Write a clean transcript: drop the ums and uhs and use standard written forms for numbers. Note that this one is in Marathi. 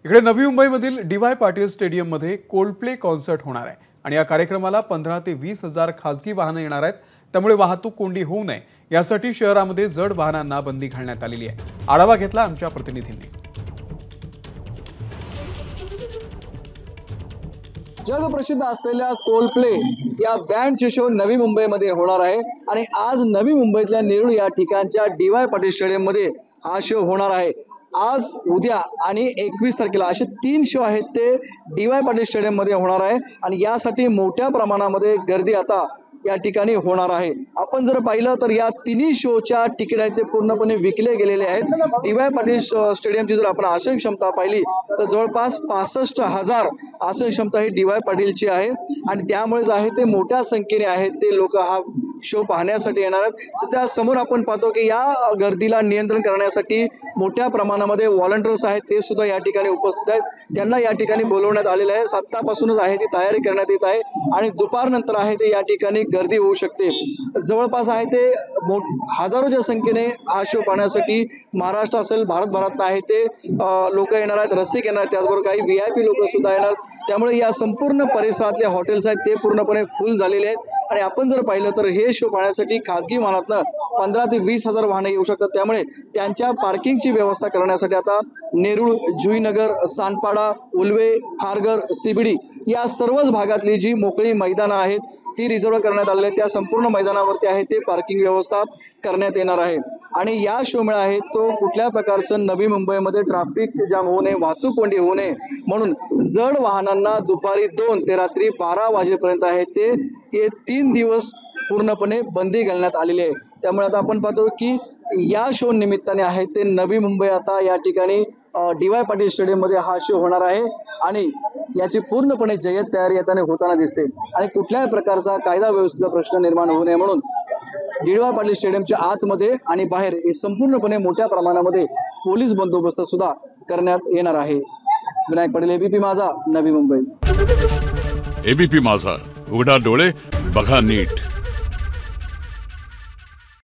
इकडे नवी मुंबईमधील डी.वाय. पाटील स्टेडियममध्ये कोल्डप्ले कॉन्सर्ट होणार आहे आणि या कार्यक्रमाला 15 ते 20 हजार खासगी वाहनं येणार आहेत। त्यामुळे वाहतूक कोंडी होऊ नये यासाठी शहरामध्ये जड वाहनांना बंदी घालण्यात आलेली आहे। आढावा घेतला आमच्या प्रतिनिधींनी। जगप्रसिद्ध असलेल्या कोल्डप्ले या बँडचे शो नवी मुंबईमध्ये होणार आहे आणि आज नवी मुंबईतल्या नेरूळ या ठिकाणच्या डी.वाय. पाटील स्टेडियम मध्ये हा शो होणार आहे। आज उद्या आणि 21 तारखेला असे 3 शो आहेत ते डी.वाय. पाटील स्टेडियम मध्ये होणार आहे आणि यासाठी मोठ्या प्रमाणामध्ये गर्दी आता या ठिकाणी होणार आहे। आपण जर पाहिलं तर या तिन्ही शोच्या तिकीट आहेत ते पूर्णपणे विकले गेलेले आहेत। डी.वाय. पाटील स्टेडियमची जर आपण आसन क्षमता पाहिली तर जवळपास 65,000 आसन क्षमता ही डी.वाय. पाटीलची आहे आणि त्यामुळेच आहे ते मोठ्या संख्येने आहेत ते लोक हा शो पाहण्यासाठी येणार आहेत। सध्या समोर आपण पाहतो की या गर्दीला नियंत्रण करण्यासाठी मोठ्या प्रमाणामध्ये व्हॉलंटियर्स आहेत ते सुद्धा या ठिकाणी उपस्थित आहेत। त्यांना या ठिकाणी बोलवण्यात आलेलं आहे। आतापासूनच आहे ती तयारी करण्यात येत आहे आणि दुपारनंतर आहे ते या ठिकाणी गर्दी होऊ शकते। जवळपास आहे ते हजारोच्या संख्येने हा शो पाहण्यासाठी महाराष्ट्र असेल भारतभरात आहे ते लोक येणार आहेत, रसिक येणार आहेत, त्याचबरोबर काही VIP लोक सुद्धा येणार। त्यामुळे या संपूर्ण परिसरातले हॉटेल्स आहेत ते पूर्णपणे फुल झालेले आहेत आणि आपण जर पाहिलं तर हे शो पाहण्यासाठी खासगी वाहनातनं 15 ते 20 हजार वाहने येऊ शकतात। त्यामुळे त्यांच्या पार्किंगची व्यवस्था करण्यासाठी आता नेरूळ, जुईनगर, सांडपाडा, उल्वे, खारघर, CBD या सर्वच भागातली जी मोकळी मैदानं आहेत ती रिझर्व करण्यात आलेले त्या संपूर्ण मैदानावरती आहे ते पार्किंग व्यवस्था करण्यात येणार आहे। आणि या शोमुळे आहे तो कुठल्या प्रकारचं नवी मुंबईमध्ये ट्रॅफिक जाम होऊ नये, वाहतूक कोंडी होऊ नये म्हणून जड वाहनांना दुपारी 2 ते रात्री 12 वाजेपर्यंत आहे ते 3 दिवस पूर्णपणे बंदी घालण्यात आलेली आहे। त्यामुळे आता आपण पाहतो की या शो निमित्ताने आहे ते नवी मुंबई आता या ठिकाणी डी.वाय. पाटील स्टेडियम मध्ये हा शो होणार आहे आणि याची पूर्णपणे जय्यत तयारी येताना होताना दिसते आणि कुठल्याही प्रकारचा कायदा व्यवस्थेचा प्रश्न निर्माण होऊ नये म्हणून डी.वाय. पाटील स्टेडियमच्या आतमध्ये आणि बाहेर हे संपूर्णपणे मोठ्या प्रमाणामध्ये पोलीस बंदोबस्त सुद्धा करण्यात येणार आहे। विनायक पाटील, ABP माझा, नवी मुंबई। ABP माझा, उघडा डोळे बघा नीट।